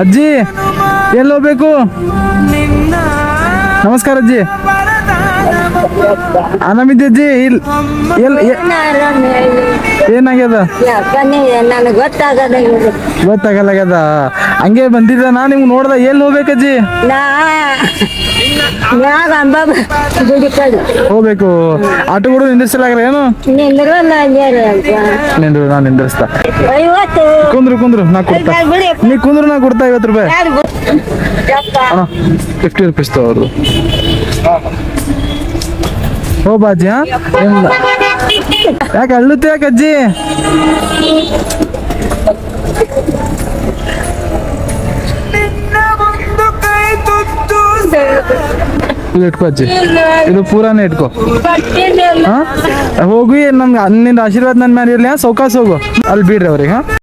ಅಜ್ಜಿ ಎಲ್ಲಿ ಹೋಗ್ಬೇಕು? ನಮಸ್ಕಾರ ಅಜ್ಜಿ. ಆರಾಮಿದ್ದೆ ಅಜ್ಜಿ? ಏನಾಗ್ಯದ? ನನಗೆ ಗೊತ್ತಾಗಲ್ಲಾಗ್ಯದ. ಹಂಗೆ ಬಂದಿದ್ದ ನಾ ನಿಮ್ಗೆ ನೋಡ್ದ. ಎಲ್ಲಿ ಹೋಗ್ಬೇಕಜ್ಜಿ? ಹೋಗ್ಬೇಕು. ಆಟೋ ಕೂಡ ನಿಂದಿರ್ಸಲಾಗ್ರ ಏನು? ನಿಂದ್ರು, ನಾ ನಿಂದಿರ್ಸ್ತಾ. ಕುಂದ್ರು ನಾ ಕೊಡ್ತಾ. ನೀ ಕುಂದ್ರು, ನಾ ಕೊಡ್ತಾ 50 ರೂಪಾಯಿ. 50 ರೂಪೀಸ್ ತಗೋರು. ಹೋ ಬಾಜಿ. ಯಾಕೆ ಅಳ್ಳುತ್ತೆ? ಯಾಕೆ ಅಜ್ಜಿ? ಇದು ಇಟ್ಕೋ ಅಜ್ಜಿ, ಇದು ಪೂರಾನೇ ಇಟ್ಕೋ. ಹೋಗಿ ನನ್ಗೆ ನಿನ್ನ ಆಶೀರ್ವಾದ ನನ್ನ ಮೇಲೆ ಇರ್ಲಿ. ಸೌಕಾಸ್ ಹೋಗು, ಅಲ್ಲಿ ಬಿಡ್ರಿ ಅವ್ರಿಗೆ.